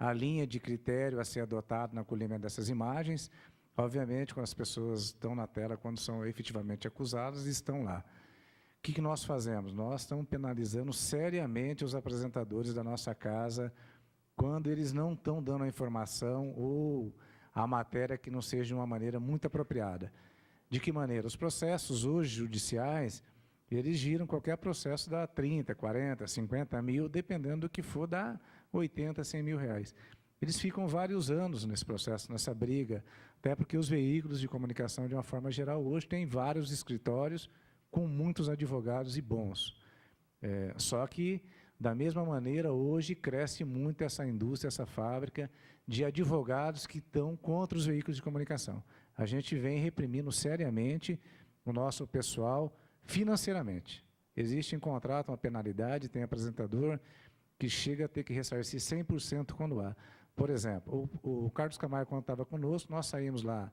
a linha de critério a ser adotado no acolhimento dessas imagens. Obviamente, quando as pessoas estão na tela, quando são efetivamente acusadas, estão lá. O que nós fazemos? Nós estamos penalizando seriamente os apresentadores da nossa casa quando eles não estão dando a informação ou a matéria que não seja de uma maneira muito apropriada. De que maneira? Os processos hoje judiciais, eles giram, qualquer processo dá 30, 40, 50 mil, dependendo do que for, dá 80, 100 mil reais. Eles ficam vários anos nesse processo, nessa briga, até porque os veículos de comunicação, de uma forma geral, hoje têm vários escritórios com muitos advogados e bons. Só que, da mesma maneira, hoje cresce muito essa indústria, essa fábrica de advogados que estão contra os veículos de comunicação. A gente vem reprimindo seriamente o nosso pessoal financeiramente. Existe em contrato uma penalidade, tem apresentador que chega a ter que ressarcir 100% quando há. Por exemplo, o Carlos Camargo, quando estava conosco, nós saímos lá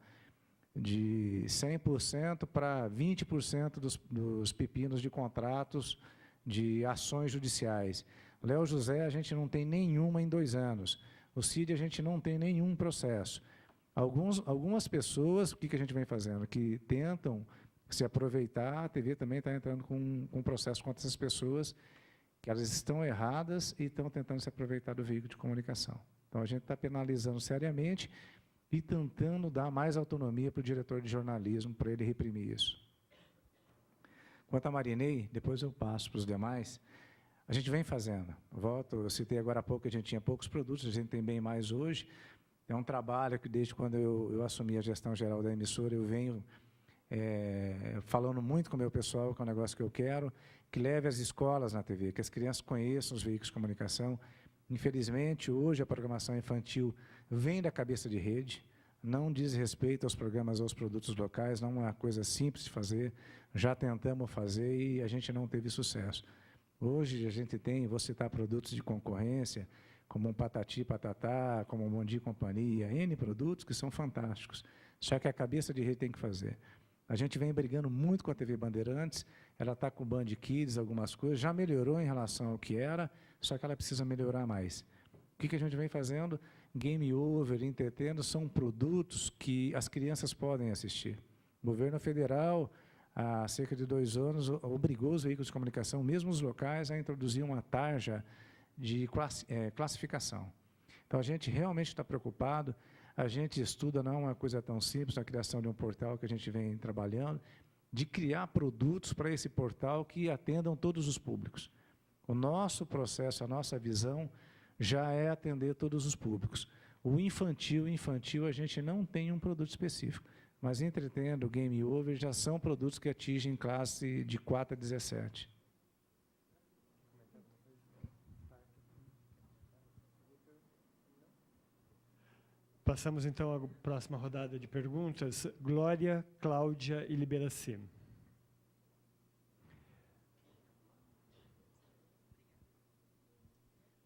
de 100% para 20% dos pepinos de contratos de ações judiciais. Léo José, a gente não tem nenhuma em 2 anos. O Cid, a gente não tem nenhum processo. Algumas pessoas, o que a gente vem fazendo? Que tentam se aproveitar, a TV também está entrando com um processo contra essas pessoas, que elas estão erradas e estão tentando se aproveitar do veículo de comunicação. Então, a gente está penalizando seriamente e tentando dar mais autonomia para o diretor de jornalismo, para ele reprimir isso. Quanto a Marinei, depois eu passo para os demais, a gente vem fazendo. Eu citei agora há pouco que a gente tinha poucos produtos, a gente tem bem mais hoje. É um trabalho que, desde quando eu assumi a gestão geral da emissora, eu venho falando muito com o meu pessoal, que é um negócio que eu quero, que leve as escolas na TV, que as crianças conheçam os veículos de comunicação. Infelizmente, hoje a programação infantil vem da cabeça de rede, não diz respeito aos programas ou aos produtos locais, não é uma coisa simples de fazer, já tentamos fazer e a gente não teve sucesso. Hoje a gente tem, vou citar produtos de concorrência, como um Patati Patatá, como um Mondi Companhia, N produtos que são fantásticos, só que a cabeça de rede tem que fazer. A gente vem brigando muito com a TV Bandeirantes, ela está com o Band Kids, algumas coisas, já melhorou em relação ao que era, só que ela precisa melhorar mais. O que a gente vem fazendo? Game Over, Entretendo, são produtos que as crianças podem assistir. O governo federal, há cerca de 2 anos, obrigou os veículos de comunicação, mesmo os locais, a introduzir uma tarja de classificação. Então, a gente realmente está preocupado, a gente estuda, não é uma coisa tão simples, a criação de um portal que a gente vem trabalhando, de criar produtos para esse portal que atendam todos os públicos. O nosso processo, a nossa visão, já é atender todos os públicos. O infantil, a gente não tem um produto específico, mas Entretendo, Game Over, já são produtos que atingem classe de 4 a 17. Passamos, então, à próxima rodada de perguntas. Glória, Cláudia e Liberaci.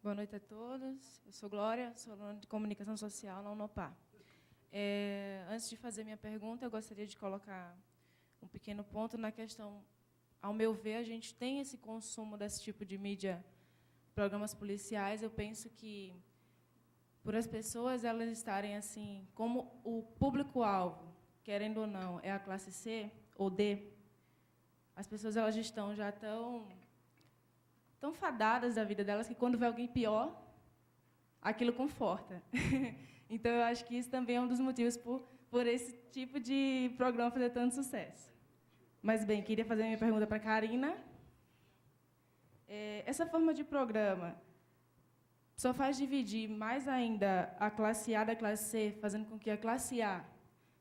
Boa noite a todos. Eu sou Glória, sou aluna de Comunicação Social na Unopar. Antes de fazer minha pergunta, eu gostaria de colocar um pequeno ponto na questão. Ao meu ver, a gente tem esse consumo desse tipo de mídia, programas policiais. Eu penso que, por as pessoas elas estarem assim, como o público-alvo, querendo ou não, é a classe C ou D, as pessoas elas já estão tão fadadas da vida delas que, quando vê alguém pior, aquilo conforta. Então, eu acho que isso também é um dos motivos por esse tipo de programa fazer tanto sucesso. Mas, bem, queria fazer a minha pergunta para a Karina. Essa forma de programa só faz dividir mais ainda a classe A da classe C, fazendo com que a classe A,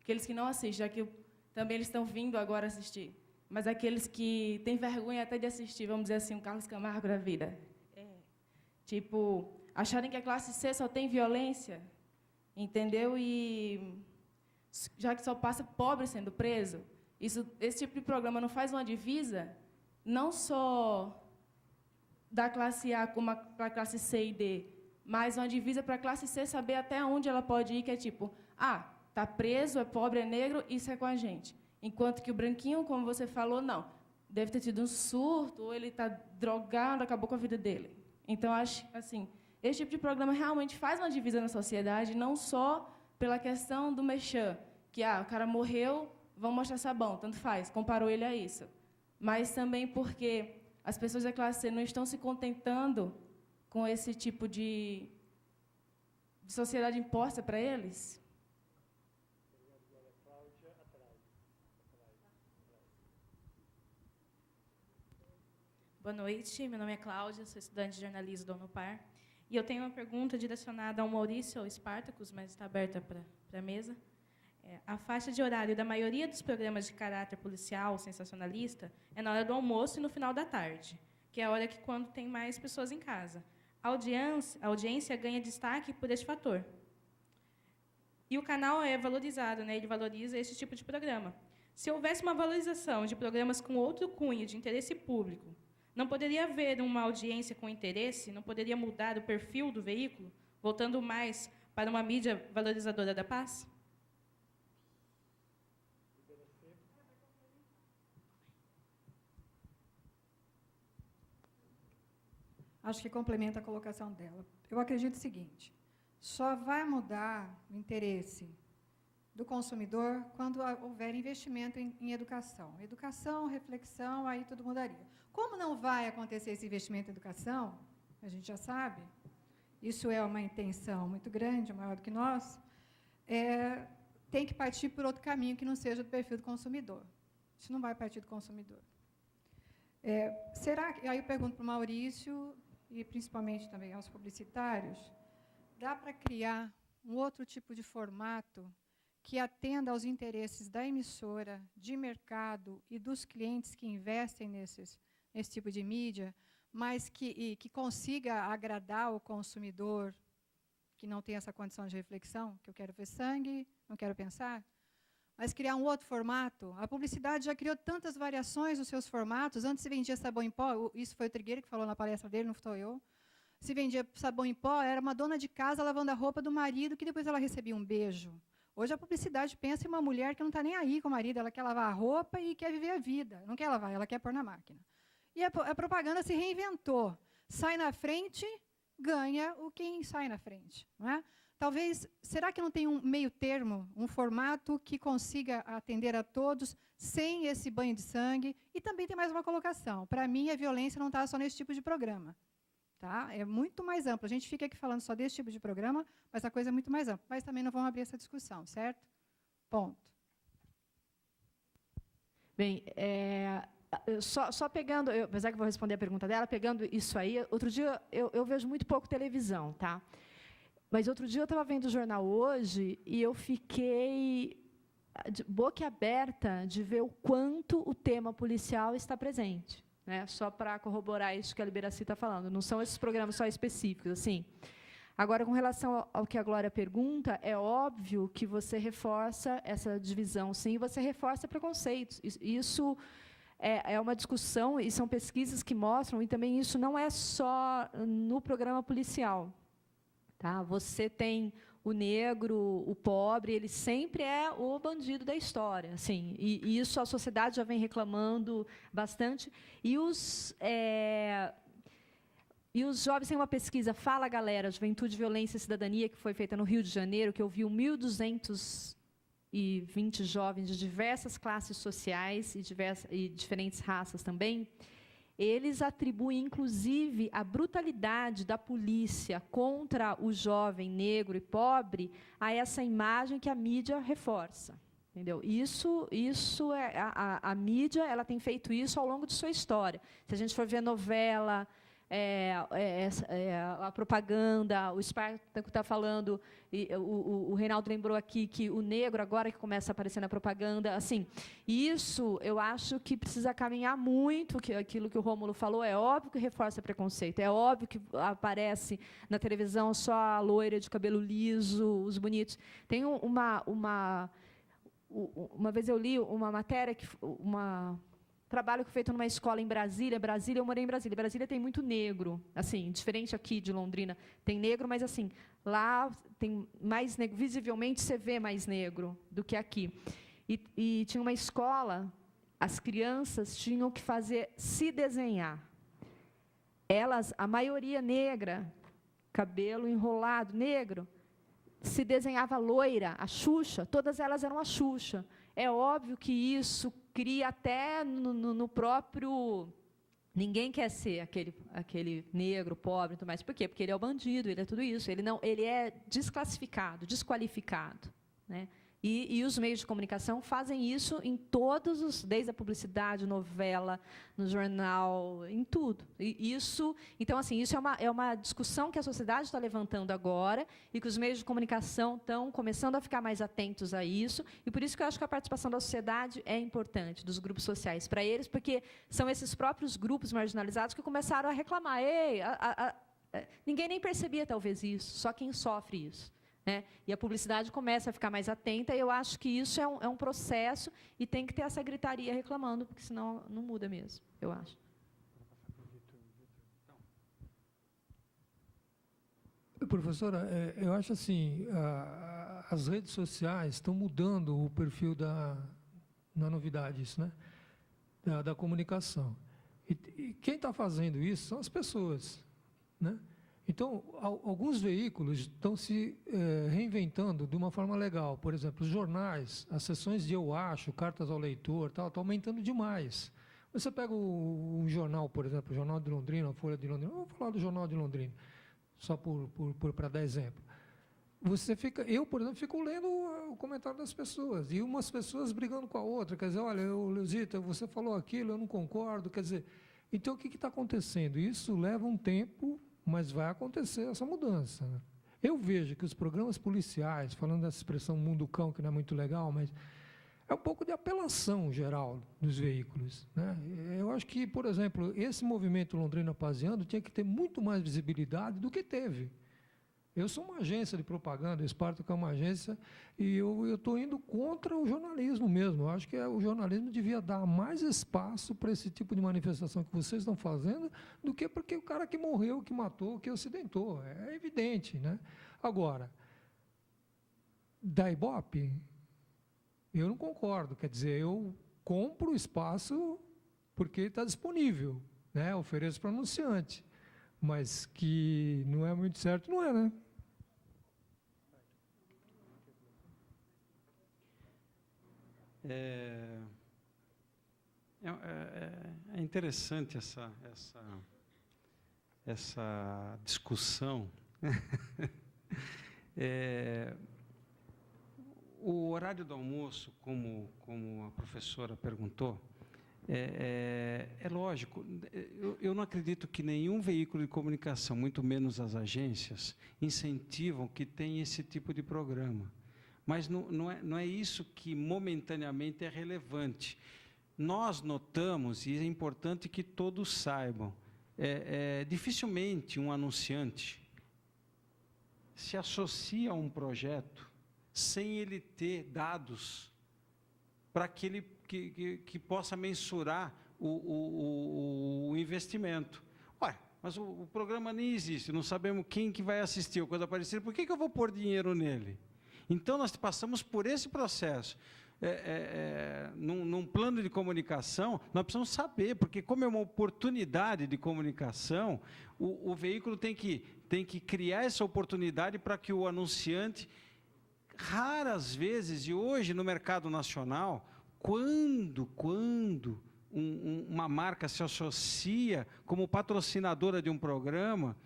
aqueles que não assistem, já que também eles estão vindo agora assistir, mas aqueles que têm vergonha até de assistir, vamos dizer assim, um Carlos Camargo da vida, tipo, acharem que a classe C só tem violência, entendeu? E já que só passa pobre sendo preso, esse tipo de programa não faz uma divisa, não só da classe A como para a classe C e D, mas uma divisa para a classe C saber até onde ela pode ir, que é tipo, está preso, é pobre, é negro, isso é com a gente. Enquanto que o branquinho, como você falou, não. Deve ter tido um surto, ou ele está drogado, acabou com a vida dele. Então, acho assim, esse tipo de programa realmente faz uma divisa na sociedade, não só pela questão do merchan, que o cara morreu, vamos mostrar sabão, tanto faz, comparou ele a isso. Mas também porque as pessoas da classe C não estão se contentando com esse tipo de sociedade imposta para eles. Boa noite, meu nome é Cláudia, sou estudante de jornalismo da Unopar. E eu tenho uma pergunta direcionada ao Maurício, ao Spartacus, mas está aberta para a mesa. A faixa de horário da maioria dos programas de caráter policial, sensacionalista, é na hora do almoço e no final da tarde, que é a hora que quando tem mais pessoas em casa. A audiência ganha destaque por este fator. E o canal é valorizado, né? Ele valoriza esse tipo de programa. Se houvesse uma valorização de programas com outro cunho de interesse público, não poderia haver uma audiência com interesse? Não poderia mudar o perfil do veículo, voltando mais para uma mídia valorizadora da paz? Acho que complementa a colocação dela. Eu acredito o seguinte, só vai mudar o interesse do consumidor quando houver investimento em educação. Educação, reflexão, aí tudo mudaria. Como não vai acontecer esse investimento em educação, a gente já sabe, isso é uma intenção muito grande, maior do que nós, tem que partir por outro caminho que não seja do perfil do consumidor. Isso não vai partir do consumidor. Será que, aí eu pergunto para o Maurício, e principalmente também aos publicitários, dá para criar um outro tipo de formato que atenda aos interesses da emissora, de mercado e dos clientes que investem nesse tipo de mídia, mas que consiga agradar o consumidor que não tem essa condição de reflexão, que eu quero ver sangue, não quero pensar, mas criar um outro formato. A publicidade já criou tantas variações nos seus formatos. Antes se vendia sabão em pó, isso foi o Trigueiro que falou na palestra dele, não sou eu. Se vendia sabão em pó, era uma dona de casa lavando a roupa do marido, que depois ela recebia um beijo. Hoje a publicidade pensa em uma mulher que não está nem aí com o marido, ela quer lavar a roupa e quer viver a vida. Não quer lavar, ela quer pôr na máquina. E a propaganda se reinventou. Sai na frente, ganha quem sai na frente. Não é? Talvez, será que não tem um meio termo, um formato que consiga atender a todos sem esse banho de sangue? E também tem mais uma colocação. Para mim, a violência não está só nesse tipo de programa. Tá? É muito mais amplo. A gente fica aqui falando só desse tipo de programa, mas a coisa é muito mais ampla. Mas também não vamos abrir essa discussão, certo? Ponto. Bem, só pegando, apesar que eu vou responder a pergunta dela, pegando isso aí, outro dia eu vejo muito pouco televisão, tá? Mas outro dia eu estava vendo o jornal Hoje e eu fiquei de boca aberta de ver o quanto o tema policial está presente. Né, só para corroborar isso que a Liberaci está falando. Não são esses programas só específicos. Assim. Agora, com relação ao que a Glória pergunta, é óbvio que você reforça essa divisão, sim, e você reforça preconceitos. Isso é uma discussão, e são pesquisas que mostram, e também isso não é só no programa policial. Tá? Você tem o negro, o pobre, ele sempre é o bandido da história. Assim, e isso a sociedade já vem reclamando bastante. E os jovens têm uma pesquisa, Fala Galera, Juventude, Violência e Cidadania, que foi feita no Rio de Janeiro, que ouviu 1.220 jovens de diversas classes sociais e diferentes raças também. Eles atribuem, inclusive, a brutalidade da polícia contra o jovem negro e pobre a essa imagem que a mídia reforça. Entendeu? Isso é a mídia, ela tem feito isso ao longo de sua história. Se a gente for ver novela, a propaganda, o Spartacus está falando, o Reinaldo lembrou aqui que o negro agora que começa a aparecer na propaganda, assim, isso eu acho que precisa caminhar muito, que aquilo que o Rômulo falou, é óbvio que reforça preconceito, é óbvio que aparece na televisão só a loira de cabelo liso, os bonitos. Tem uma vez eu li uma matéria, trabalho feito numa escola em Brasília. Eu morei em Brasília. Brasília tem muito negro, assim, diferente aqui de Londrina. Tem negro, mas assim, lá tem mais negro. Visivelmente você vê mais negro do que aqui. E tinha uma escola, as crianças tinham que se desenhar. Elas, a maioria negra, cabelo enrolado, negro. Se desenhava loira, a Xuxa, todas elas eram a Xuxa. É óbvio que isso cria até no próprio... Ninguém quer ser aquele negro, pobre e tudo mais. Por quê? Porque ele é o bandido, ele é tudo isso. Ele é desclassificado, desqualificado, né? E os meios de comunicação fazem isso em todos os, desde a publicidade, novela, no jornal, em tudo. Então, assim, isso é uma discussão que a sociedade está levantando agora e que os meios de comunicação estão começando a ficar mais atentos a isso. E por isso que eu acho que a participação da sociedade é importante, dos grupos sociais, para eles, porque são esses próprios grupos marginalizados que começaram a reclamar. Ninguém nem percebia, talvez, isso, só quem sofre isso. Né? E a publicidade começa a ficar mais atenta, e eu acho que isso é um processo, e tem que ter essa gritaria reclamando, porque senão não muda mesmo, eu acho. Professora, eu acho assim, as redes sociais estão mudando o perfil na novidade, isso, né? Da comunicação. E quem está fazendo isso são as pessoas, né? Então, alguns veículos estão se reinventando de uma forma legal. Por exemplo, os jornais, as sessões de eu acho, cartas ao leitor, está aumentando demais. Você pega um jornal, por exemplo, o Jornal de Londrina, a Folha de Londrina, vamos falar do Jornal de Londrina, só para dar exemplo. Eu, por exemplo, fico lendo o comentário das pessoas, e umas pessoas brigando com a outra, quer dizer, olha, Leozita, você falou aquilo, eu não concordo, quer dizer, então o que está acontecendo? Isso leva um tempo, mas vai acontecer essa mudança. Eu vejo que os programas policiais, falando dessa expressão mundo cão, que não é muito legal, mas é um pouco de apelação geral dos veículos, né? Eu acho que, por exemplo, esse movimento Londrina Paseando tinha que ter muito mais visibilidade do que teve. Eu sou uma agência de propaganda, Espartaco é uma agência, e eu estou indo contra o jornalismo mesmo. Eu acho que o jornalismo devia dar mais espaço para esse tipo de manifestação que vocês estão fazendo, do que porque o cara que morreu, que matou, que acidentou. É evidente, né? Agora, da Ibope, eu não concordo. Quer dizer, eu compro o espaço porque está disponível, né? Ofereço para o anunciante. Mas que não é muito certo, não é, né? É interessante essa discussão. O horário do almoço, como a professora perguntou, é lógico, eu não acredito que nenhum veículo de comunicação, muito menos as agências, incentivam que tenha esse tipo de programa. Mas não é isso que momentaneamente é relevante. Nós notamos, e é importante que todos saibam, dificilmente um anunciante se associa a um projeto sem ele ter dados para que ele que possa mensurar o investimento. Ué, mas o programa nem existe, não sabemos quem que vai assistir, ou coisa parecida, por que eu vou pôr dinheiro nele? Então, nós passamos por esse processo. Num plano de comunicação, nós precisamos saber, porque como é uma oportunidade de comunicação, o veículo tem que criar essa oportunidade para que o anunciante, raras vezes, e hoje no mercado nacional, quando uma marca se associa como patrocinadora de um programa,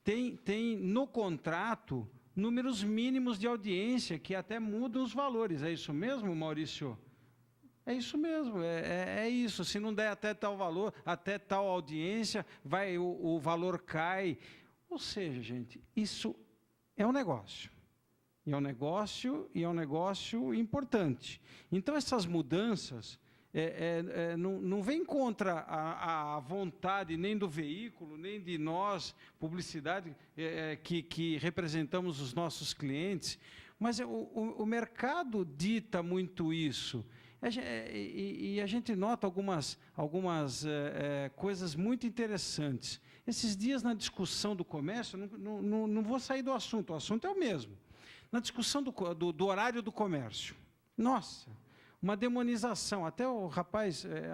tem no contrato números mínimos de audiência, que até mudam os valores. É isso mesmo, Maurício? É isso mesmo, é isso. Se não der até tal valor, até tal audiência, o valor cai. Ou seja, gente, isso é um negócio. E é um negócio importante. Então, essas mudanças não vem contra a vontade nem do veículo, nem de nós, publicidade, que representamos os nossos clientes, mas o mercado dita muito isso. E a gente nota algumas coisas muito interessantes. Esses dias, na discussão do comércio, não vou sair do assunto, o assunto é o mesmo. Na discussão do horário do comércio, nossa, uma demonização. Até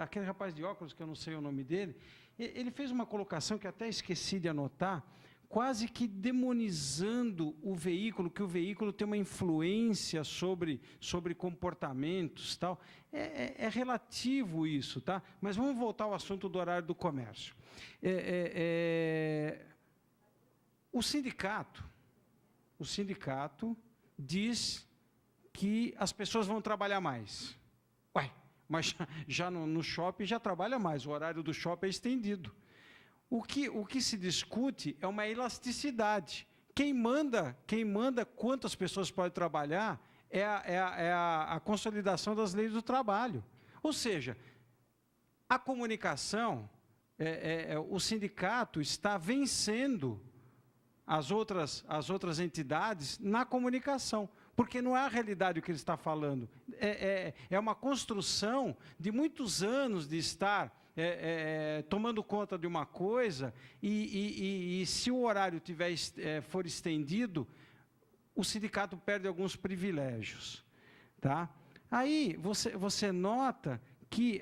aquele rapaz de óculos, que eu não sei o nome dele, ele fez uma colocação que até esqueci de anotar, quase que demonizando o veículo, que o veículo tem uma influência sobre comportamentos, tal. É relativo isso, tá? Mas vamos voltar ao assunto do horário do comércio. O sindicato diz que as pessoas vão trabalhar mais. Ué, mas já no shopping já trabalha mais, o horário do shopping é estendido. O que se discute é uma elasticidade. Quem manda quantas pessoas podem trabalhar é a consolidação das leis do trabalho. Ou seja, a comunicação, o sindicato está vencendo as outras entidades na comunicação, porque não é a realidade o que ele está falando. É uma construção de muitos anos de estar tomando conta de uma coisa, e se o horário for estendido, o sindicato perde alguns privilégios. Tá? Aí você nota que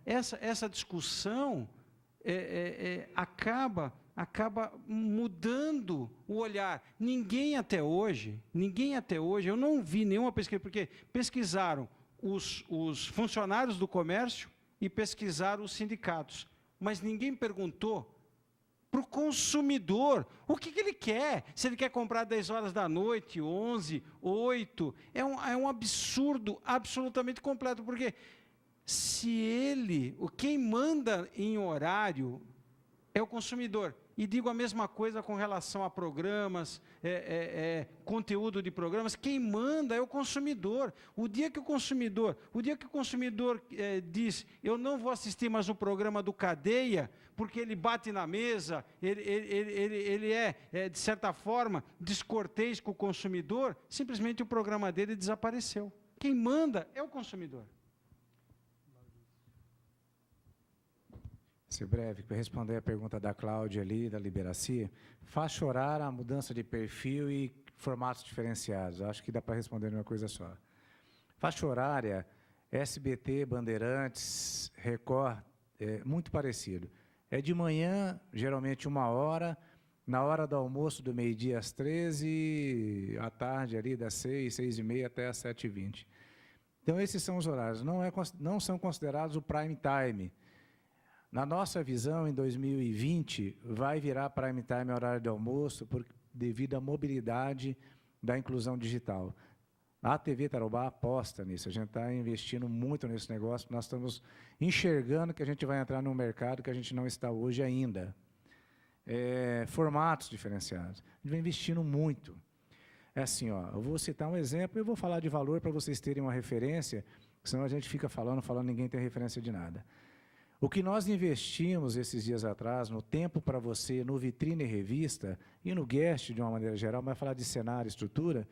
essa discussão acaba mudando o olhar. Ninguém até hoje, eu não vi nenhuma pesquisa, porque pesquisaram os funcionários do comércio e pesquisaram os sindicatos, mas ninguém perguntou para o consumidor o que ele quer, se ele quer comprar 10 horas da noite, 11, 8, é um absurdo absolutamente completo, porque quem manda em horário é o consumidor. E digo a mesma coisa com relação a programas, conteúdo de programas. Quem manda é o consumidor. O dia que o consumidor diz, eu não vou assistir mais o programa do Cadeia, porque ele bate na mesa, ele de certa forma, descortês com o consumidor, simplesmente o programa dele desapareceu. Quem manda é o consumidor. Ser breve, para responder a pergunta da Cláudia ali, da Liberacia, faixa horária, a mudança de perfil e formatos diferenciados. Acho que dá para responder uma coisa só. Faixa horária, SBT, Bandeirantes, Record, muito parecido. É de manhã, geralmente 1h, na hora do almoço, do meio-dia às 13h, à tarde, ali das 6, 6h30 até às 7h20. Então, esses são os horários. Não são considerados o prime time. Na nossa visão, em 2020, vai virar prime time horário de almoço devido à mobilidade da inclusão digital. A TV Tarobá aposta nisso, a gente está investindo muito nesse negócio, nós estamos enxergando que a gente vai entrar num mercado que a gente não está hoje ainda. Formatos diferenciados, a gente vai investindo muito. É assim, eu vou citar um exemplo e eu vou falar de valor para vocês terem uma referência, senão a gente fica falando, ninguém tem referência de nada. O que nós investimos esses dias atrás, no Tempo para Você, no Vitrine Revista, e no Guest, de uma maneira geral, mas falar de cenário, estrutura,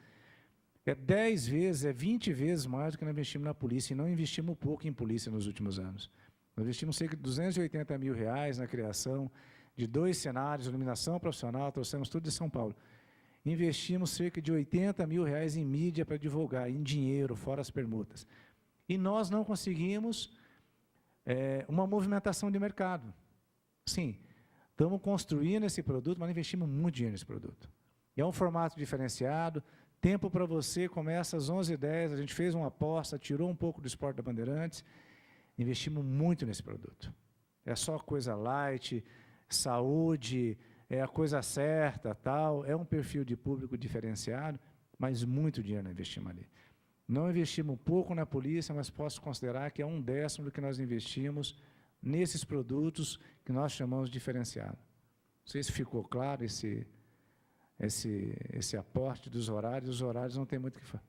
10 vezes, 20 vezes mais do que nós investimos na polícia, e não investimos pouco em polícia nos últimos anos. Nós investimos cerca de R$280 mil na criação de 2 cenários, iluminação profissional, trouxemos tudo de São Paulo. Investimos cerca de R$80 mil em mídia para divulgar, em dinheiro, fora as permutas. E nós não conseguimos uma movimentação de mercado. Sim, estamos construindo esse produto, mas investimos muito dinheiro nesse produto. E é um formato diferenciado. Tempo para Você começa às 11h10, a gente fez uma aposta, tirou um pouco do esporte da Bandeirantes, investimos muito nesse produto. É só coisa light, saúde, é a coisa certa, tal, é um perfil de público diferenciado, mas muito dinheiro nós investimos ali. Não investimos pouco na polícia, mas posso considerar que é 1/10 do que nós investimos nesses produtos que nós chamamos de diferenciado. Não sei se ficou claro esse aporte dos horários. Os horários não tem muito o que falar.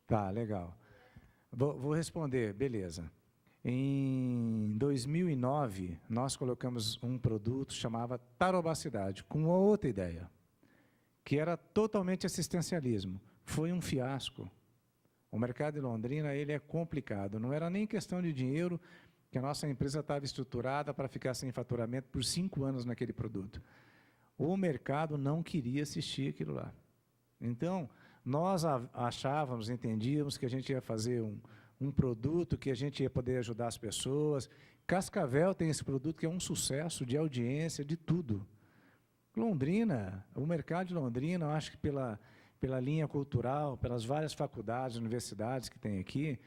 Tá, legal. Vou responder, beleza. Em 2009, nós colocamos um produto chamado Tarobacidade, com uma outra ideia, que era totalmente assistencialismo. Foi um fiasco. O mercado de Londrina ele é complicado. Não era nem questão de dinheiro, que a nossa empresa estava estruturada para ficar sem faturamento por 5 anos naquele produto. O mercado não queria assistir aquilo lá. Então, nós achávamos, entendíamos que a gente ia fazer um um produto que a gente ia poder ajudar as pessoas. Cascavel tem esse produto que é um sucesso de audiência, de tudo. Londrina, o mercado de Londrina, eu acho que pela linha cultural, pelas várias faculdades, universidades que tem aqui,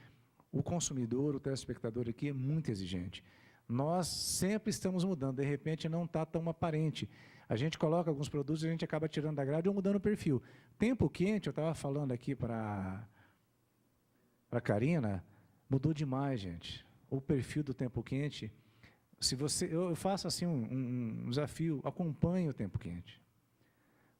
o consumidor, o telespectador aqui é muito exigente. Nós sempre estamos mudando, de repente não está tão aparente. A gente coloca alguns produtos e a gente acaba tirando da grade ou mudando o perfil. Tempo quente, eu estava falando aqui para a Karina, mudou demais, gente. O perfil do tempo quente, se você, eu faço assim um desafio, acompanhe o tempo quente.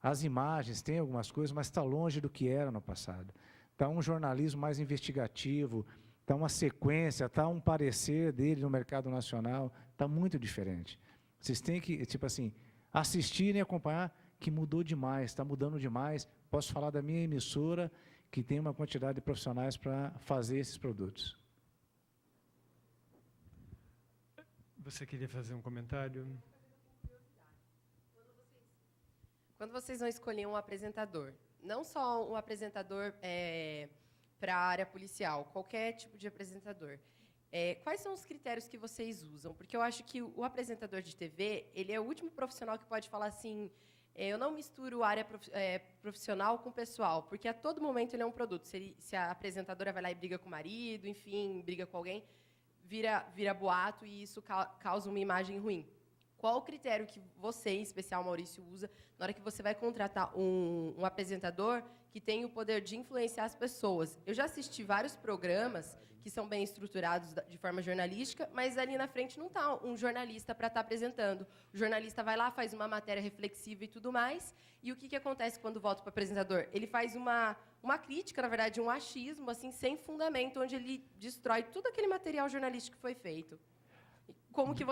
As imagens, tem algumas coisas, mas está longe do que era no passado. Está um jornalismo mais investigativo, está uma sequência, está um parecer dele no mercado nacional, está muito diferente. Vocês têm que, tipo assim, assistirem e acompanhar, que mudou demais, está mudando demais. Posso falar da minha emissora, que tem uma quantidade de profissionais para fazer esses produtos. Você queria fazer um comentário? Quando vocês vão escolher um apresentador, não só um apresentador para a área policial, qualquer tipo de apresentador, quais são os critérios que vocês usam? Porque eu acho que o apresentador de TV, ele é o último profissional que pode falar assim, eu não misturo área profissional com pessoal, porque a todo momento ele é um produto. Se a apresentadora vai lá e briga com o marido, enfim, briga com alguém, vira boato e isso causa uma imagem ruim. Qual o critério que você, em especial, Maurício, usa na hora que você vai contratar um apresentador que tem o poder de influenciar as pessoas? Eu já assisti vários programas que são bem estruturados de forma jornalística, mas ali na frente não está um jornalista para estar apresentando. O jornalista vai lá, faz uma matéria reflexiva e tudo mais, e o que acontece quando volta para o apresentador? Ele faz uma crítica, na verdade, um achismo, assim, sem fundamento, onde ele destrói todo aquele material jornalístico que foi feito. Como que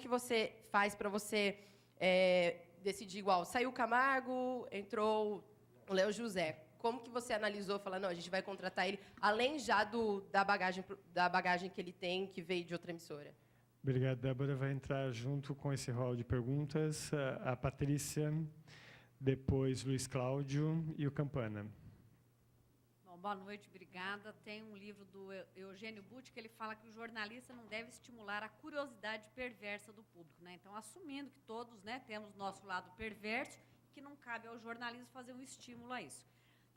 você faz para você decidir igual? Saiu o Camargo, entrou o Léo José. Como que você analisou, falando, não, a gente vai contratar ele, além já da bagagem que ele tem, que veio de outra emissora? Obrigado, Débora. Vai entrar junto com esse rol de perguntas a Patrícia, depois Luiz Cláudio e o Campana. Boa noite, obrigada. Tem um livro do Eugênio Butti que ele fala que o jornalista não deve estimular a curiosidade perversa do público, né? Então, assumindo que todos, né, temos nosso lado perverso, que não cabe ao jornalismo fazer um estímulo a isso.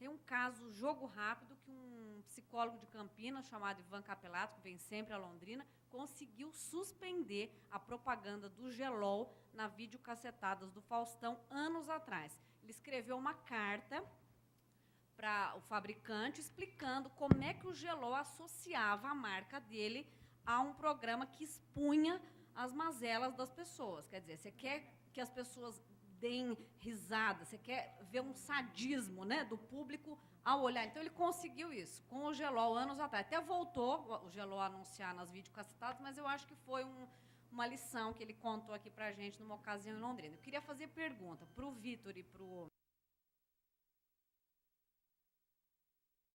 Tem um caso, jogo rápido, que um psicólogo de Campinas, chamado Ivan Capelato, que vem sempre a Londrina, conseguiu suspender a propaganda do Gelol na videocassetadas do Faustão anos atrás. Ele escreveu uma carta para o fabricante, explicando como é que o Gelol associava a marca dele a um programa que expunha as mazelas das pessoas. Quer dizer, você quer que as pessoas deem risada, você quer ver um sadismo, né, do público ao olhar. Então, ele conseguiu isso com o Gelol anos atrás. Até voltou o Gelol a anunciar nas videocassetadas, mas eu acho que foi uma lição que ele contou aqui para a gente numa ocasião em Londrina. Eu queria fazer pergunta para o Vitor e para o